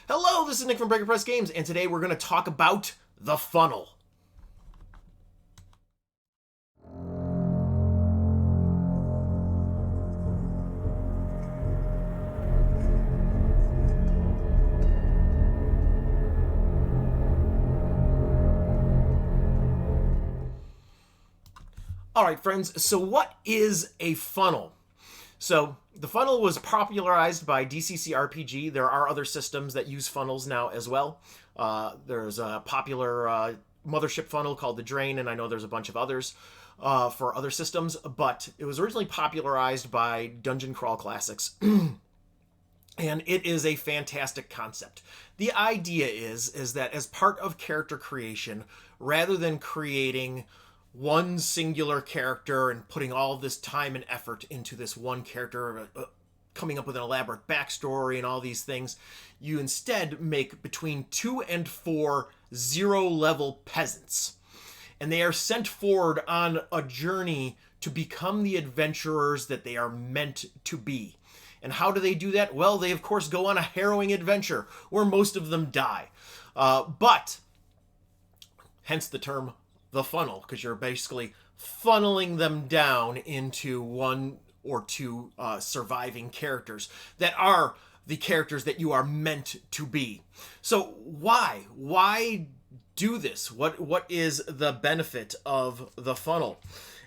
Hello, this is Nick from Breaker Press Games, and today we're going to talk about the funnel. Alright friends, so what is a funnel? So the funnel was popularized by DCC RPG. There are other systems that use funnels now as well. There's a popular mothership funnel called the Drain, and I know there's a bunch of others for other systems, but it was originally popularized by Dungeon Crawl Classics. And it is a fantastic concept. The idea is that as part of character creation, rather than creating one singular character and putting all of this time and effort into this one character, coming up with an elaborate backstory and all these things, you instead make between 2 and 4 zero-level peasants. And they are sent forward on a journey to become the adventurers that they are meant to be. And how do they do that? Well, they of course go on a harrowing adventure where most of them die. But, hence the term the funnel, because you're basically funneling them down into one or two surviving characters that are the characters that you are meant to be. So why do this? What is the benefit of the funnel?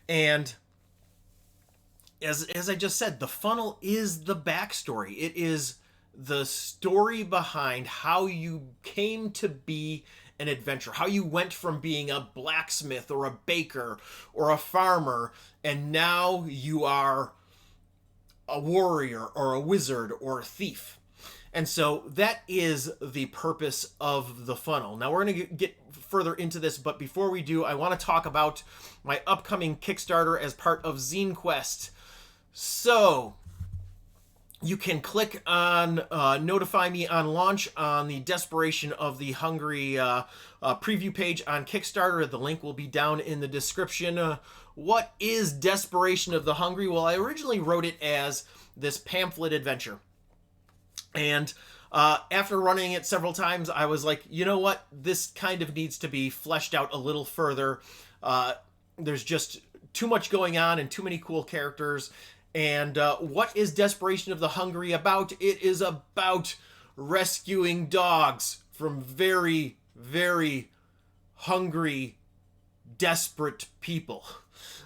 And as I just said, the funnel is the backstory. It is the story behind how you came to be an adventurer, how you went from being a blacksmith or a baker or a farmer, and now you are a warrior or a wizard or a thief. And so that is the purpose of the funnel. Now we're going to get further into this, but before we do, I want to talk about my upcoming Kickstarter as part of Zine Quest. So you can click on notify me on launch on the Desperation of the Hungry preview page on Kickstarter. The link will be down in the description. What is Desperation of the Hungry? Well, I originally wrote it as this pamphlet adventure. And after running it several times, I was like, you know what? This kind of needs to be fleshed out a little further. There's just too much going on and too many cool characters. And what is Desperation of the Hungry about? It is about rescuing dogs from very, very hungry, desperate people.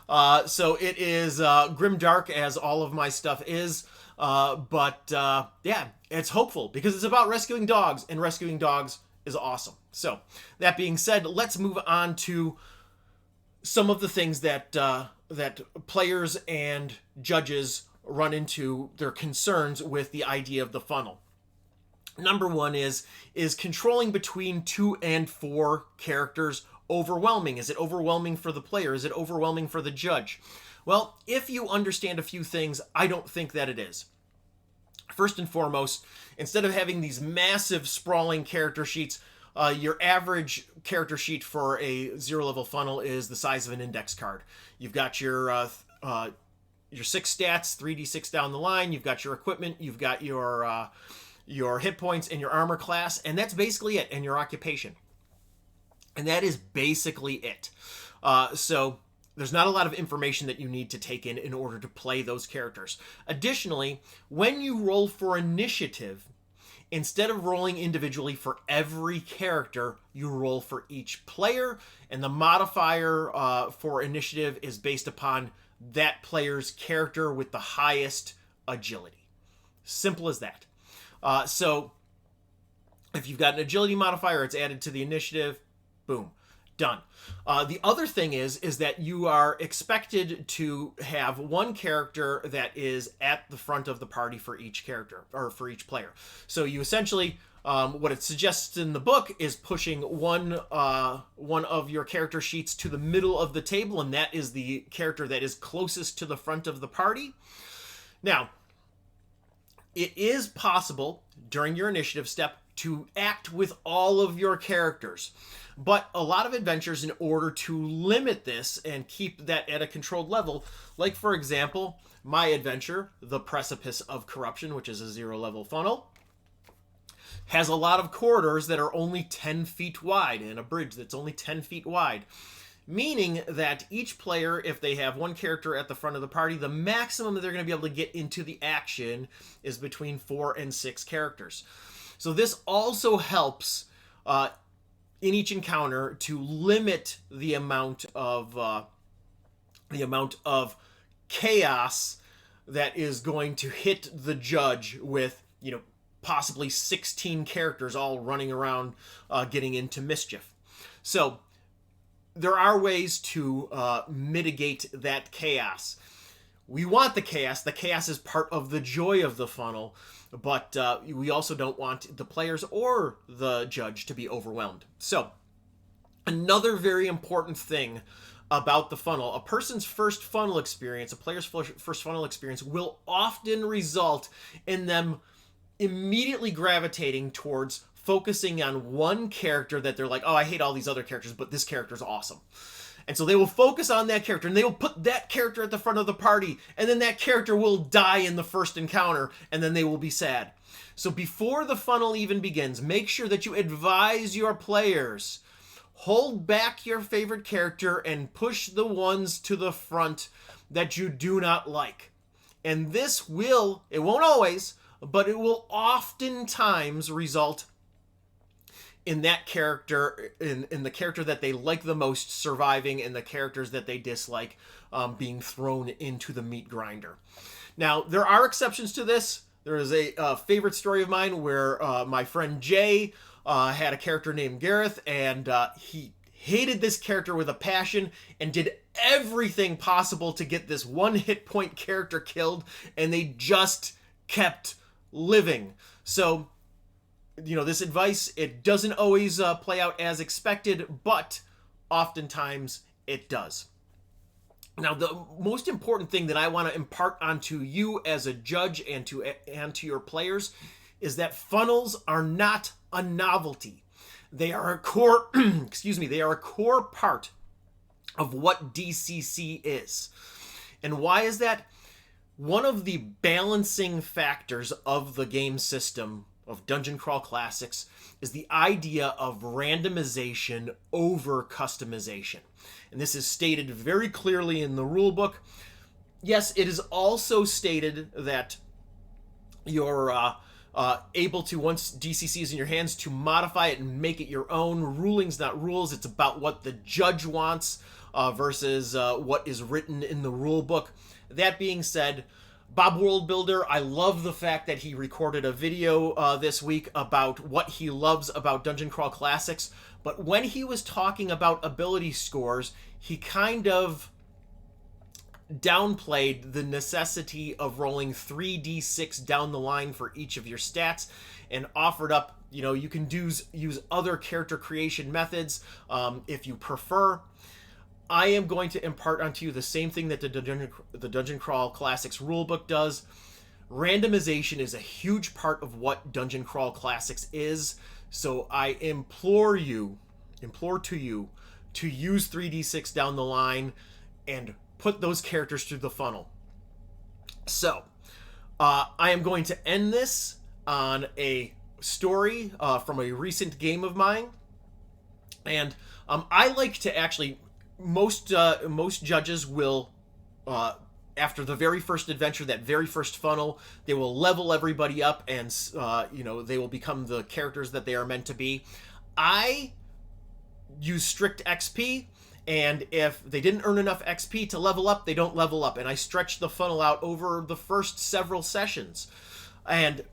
So it is grimdark, as all of my stuff is. Yeah, it's hopeful because it's about rescuing dogs, and rescuing dogs is awesome. So that being said, let's move on to some of the things that that players and judges run into, their concerns with the idea of the funnel. Number one is controlling between 2 and 4 characters overwhelming? Is it overwhelming for the player? Is it overwhelming for the judge? Well, if you understand a few things, I don't think that it is. First and foremost, instead of having these massive sprawling character sheets, your average character sheet for a zero-level funnel is the size of an index card. You've got your 6 stats, 3d6 down the line. You've got your equipment. You've got your hit points and your armor class, and that's basically it. And your occupation, and that is basically it. So there's not a lot of information that you need to take in order to play those characters. Additionally, when you roll for initiative, instead of rolling individually for every character, you roll for each player, and the modifier for initiative is based upon that player's character with the highest agility. Simple as that. So if you've got an agility modifier, it's added to the initiative. Boom. Done. The other thing is that you are expected to have one character that is at the front of the party for each character, or for each player. So you essentially, what it suggests in the book is pushing one of your character sheets to the middle of the table, and that is the character that is closest to the front of the party. Now, it is possible during your initiative step to act with all of your characters. But a lot of adventures, in order to limit this and keep that at a controlled level, like for example, my adventure, The Precipice of Corruption, which is a 0-level funnel, has a lot of corridors that are only 10 feet wide and a bridge that's only 10 feet wide. Meaning that each player, if they have one character at the front of the party, the maximum that they're going to be able to get into the action is between 4 and 6 characters. So this also helps in each encounter to limit the amount of chaos that is going to hit the judge with, possibly 16 characters all running around getting into mischief. So there are ways to mitigate that chaos. We want the chaos. The chaos is part of the joy of the funnel, but we also don't want the players or the judge to be overwhelmed. So another very important thing about the funnel, a person's first funnel experience, a player's first funnel experience will often result in them immediately gravitating towards focusing on one character that they're like, oh, I hate all these other characters, but this character's awesome. And so they will focus on that character, and they will put that character at the front of the party, and then that character will die in the first encounter, and then they will be sad. So before the funnel even begins, make sure that you advise your players. Hold back your favorite character and push the ones to the front that you do not like. And this will, it won't always, but it will oftentimes result in that character, in the character that they like the most surviving, and the characters that they dislike being thrown into the meat grinder. Now, there are exceptions to this. There is a favorite story of mine where my friend Jay had a character named Gareth, and he hated this character with a passion and did everything possible to get this one hit point character killed, and they just kept living. So, this advice, it doesn't always play out as expected, but oftentimes it does. Now, the most important thing that I want to impart onto you as a judge and to your players is that funnels are not a novelty. They are a core, they are a core part of what DCC is. And why is that? One of the balancing factors of the game system of Dungeon Crawl Classics is the idea of randomization over customization. And this is stated very clearly in the rulebook. Yes, it is also stated that you're able to, once DCC is in your hands, to modify it and make it your own. Ruling's not rules. It's about what the judge wants versus what is written in the rulebook. That being said, Bob Worldbuilder, I love the fact that he recorded a video this week about what he loves about Dungeon Crawl Classics, but when he was talking about ability scores, he kind of downplayed the necessity of rolling 3d6 down the line for each of your stats and offered up, you can use other character creation methods if you prefer. I am going to impart onto you the same thing that the Dungeon Crawl Classics rulebook does. Randomization is a huge part of what Dungeon Crawl Classics is, so I implore to you to use 3d6 down the line and put those characters through the funnel. So, I am going to end this on a story from a recent game of mine, and I like to actually... Most judges will, after the very first adventure, that very first funnel, they will level everybody up, and they will become the characters that they are meant to be. I use strict XP, and if they didn't earn enough XP to level up, they don't level up, and I stretch the funnel out over the first several sessions. And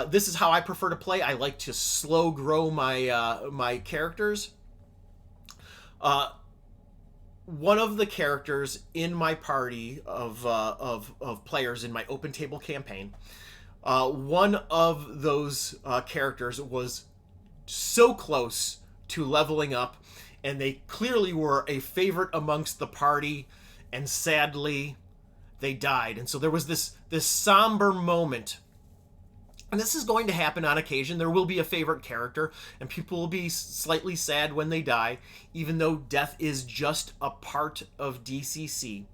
this is how I prefer to play. I like to slow grow my characters. One of the characters in my party of players in my open table campaign, one of those characters was so close to leveling up, and they clearly were a favorite amongst the party, and sadly, they died. And so there was this somber moment. And this is going to happen on occasion. There will be a favorite character, and people will be slightly sad when they die, even though death is just a part of DCC.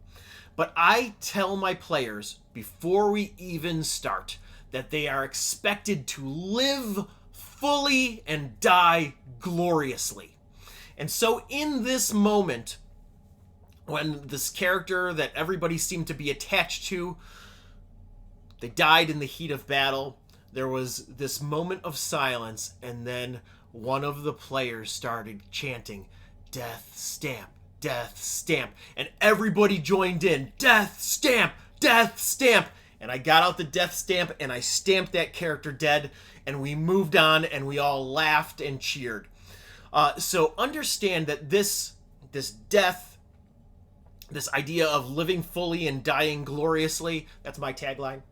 But I tell my players, before we even start, that they are expected to live fully and die gloriously. And so in this moment, when this character that everybody seemed to be attached to, they died in the heat of battle, there was this moment of silence, and then one of the players started chanting, "Death stamp, death stamp," and everybody joined in, "Death stamp, death stamp," and I got out the death stamp and I stamped that character dead, and we moved on and we all laughed and cheered. So understand that this death, this idea of living fully and dying gloriously, that's my tagline,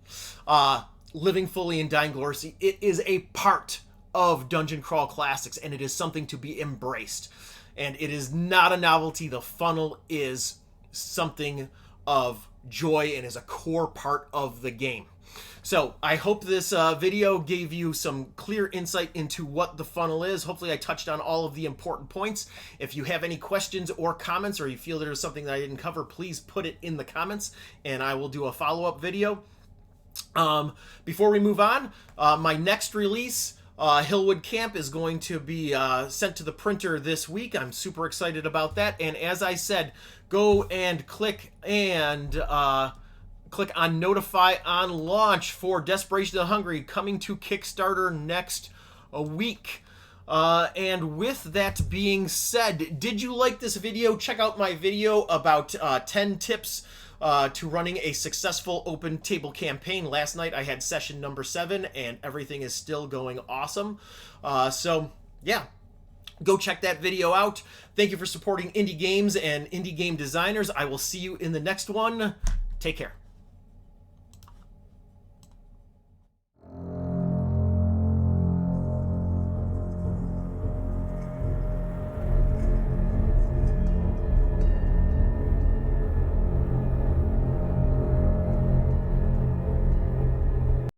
living fully and dying gloriously, it is a part of Dungeon Crawl Classics, and it is something to be embraced. And it is not a novelty. The funnel is something of joy and is a core part of the game. So I hope this video gave you some clear insight into what the funnel is. Hopefully I touched on all of the important points. If you have any questions or comments, or you feel there's something that I didn't cover, please put it in the comments and I will do a follow-up video. Before we move on, my next release, Hillwood Camp, is going to be sent to the printer this week. I'm super excited about that. And as I said, go and click on notify on launch for Desperation the Hungry, coming to Kickstarter next week. And with that being said, did you like this video? Check out my video about 10 tips to running a successful open table campaign. Last night I had session number 7 and everything is still going awesome. So yeah, go check that video out. Thank you for supporting indie games and indie game designers. I will see you in the next one. Take care.